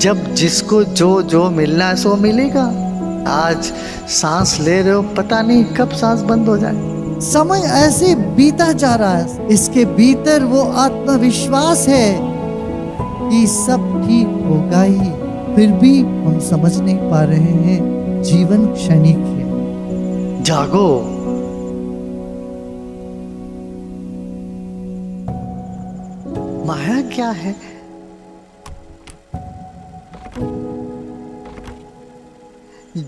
जब जिसको जो जो मिलना है सो मिलेगा। आज सांस ले रहे हो, पता नहीं कब सांस बंद हो जाए। समय ऐसे बीता जा रहा है, इसके भीतर वो आत्मविश्वास है कि सब ठीक होगा ही, फिर भी हम समझ नहीं पा रहे हैं जीवन क्षणिक है। जागो, माया क्या है?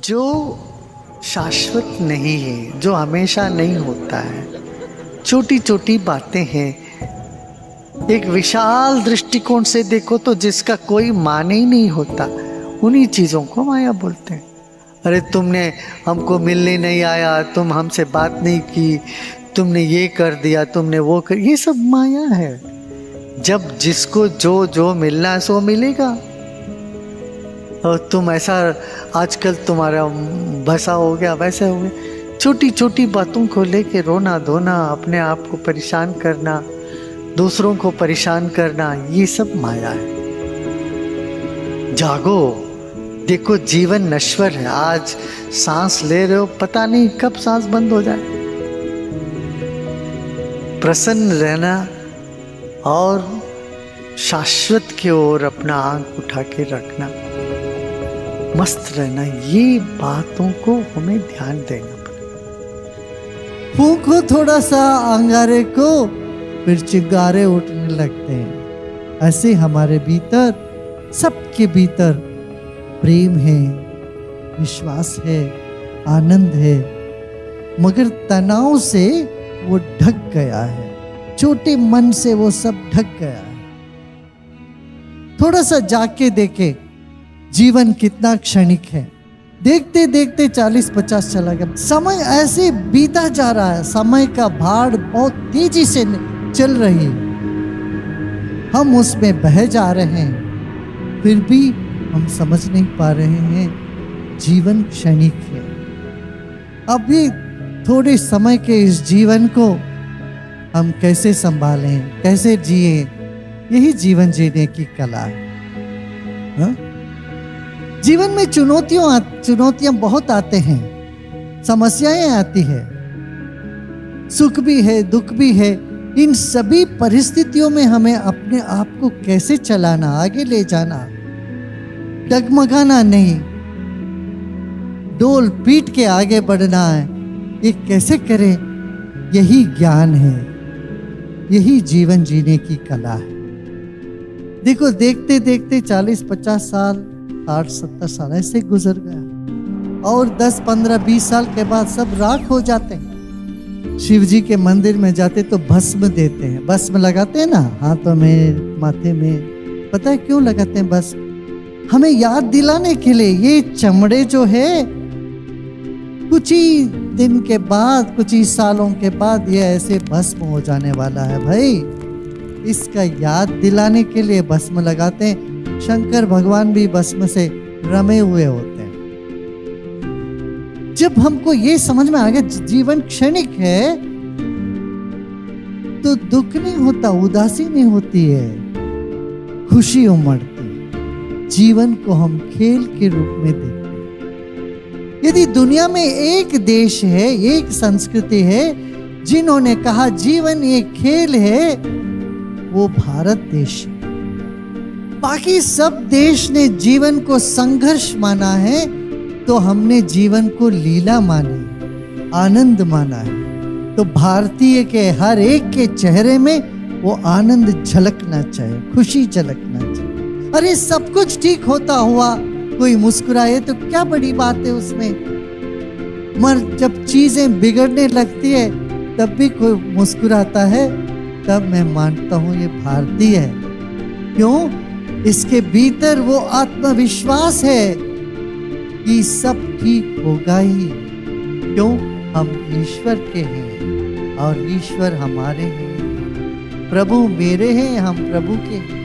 जो शाश्वत नहीं है, जो हमेशा नहीं होता है। छोटी छोटी बातें हैं। एक विशाल दृष्टिकोण से देखो तो जिसका कोई मान ही नहीं होता, उन्हीं चीजों को माया बोलते हैं। अरे तुमने हमको मिलने नहीं आया, तुम हमसे बात नहीं की, तुमने ये कर दिया, तुमने वो कर, ये सब माया है। जब जिसको जो जो मिलना है सो मिलेगा। और तुम ऐसा आजकल तुम्हारा बसा हो गया, वैसे हो गया। छोटी छोटी बातों को लेके रोना धोना, अपने आप को परेशान करना, दूसरों को परेशान करना, ये सब माया है। जागो, देखो जीवन नश्वर है। आज सांस ले रहे हो, पता नहीं कब सांस बंद हो जाए। प्रसन्न रहना और शाश्वत की ओर अपना आंख उठा के रखना, मस्त रहना, ये बातों को हमें ध्यान देना पड़ेगा। फूंको थोड़ा सा अंगारे को, फिर चिंगारे उठने लगते हैं। ऐसे हमारे भीतर, सबके भीतर प्रेम है, विश्वास है, आनंद है, मगर तनाव से वो ढक गया है। छोटे मन से वो सब ढक गया है। थोड़ा सा जाग के देखे जीवन कितना क्षणिक है। देखते देखते 40-50 चला गया। समय ऐसे बीता जा रहा है, समय का भाड़ बहुत तेजी से चल रही है। हम उसमें बह जा रहे हैं, फिर भी हम समझ नहीं पा रहे हैं जीवन क्षणिक है। अभी थोड़े समय के इस जीवन को हम कैसे संभालें, कैसे जिए, यही जीवन जीने की कला है। हा? जीवन में चुनौतियां बहुत आते हैं, समस्याएं आती है, सुख भी है, दुख भी है। इन सभी परिस्थितियों में हमें अपने आप को कैसे चलाना, आगे ले जाना, डगमगाना नहीं, डोल पीट के आगे बढ़ना है। ये कैसे करें? यही ज्ञान है, यही जीवन जीने की कला है। देखो देखते देखते 40-50 साल, 60-70 साल ऐसे गुजर गया, और 10-15-20 साल के बाद सब राख हो जाते हैं। शिव जी के मंदिर में जाते तो भस्म देते हैं, भस्म लगाते हैं ना हाथों में, माथे में। पता है क्यों लगाते हैं भस्म? हमें याद दिलाने के लिए। ये चमड़े जो है कुछ ही दिन के बाद, कुछ ही सालों के बाद ये ऐसे भस्म हो जाने वाला है भाई। इसका याद दिलाने के लिए भस्म लगाते हैं। शंकर भगवान भी भस्म से रमे हुए होते हैं। जब हमको ये समझ में आ गया जीवन क्षणिक है, तो दुख नहीं होता, उदासी नहीं होती है, खुशी उमड़ती। जीवन को हम खेल के रूप में देखते हैं। यदि दुनिया में एक देश है, एक संस्कृति है जिन्होंने कहा जीवन एक खेल है, वो भारत देश है। बाकी सब देश ने जीवन को संघर्ष माना है, तो हमने जीवन को लीला मानी, आनंद माना है। तो भारतीय के हर एक के चेहरे में वो आनंद झलकना चाहिए, खुशी झलकना चाहिए। अरे सब कुछ ठीक होता हुआ कोई मुस्कुराए तो क्या बड़ी बात है उसमें। मगर जब चीजें बिगड़ने लगती है तब भी कोई मुस्कुराता है, तब मैं मानता हूं ये भारतीय है। क्यों? इसके भीतर वो आत्मविश्वास है कि सब ठीक होगा ही। क्यों? हम ईश्वर के हैं और ईश्वर हमारे हैं। प्रभु मेरे हैं, हम प्रभु के हैं।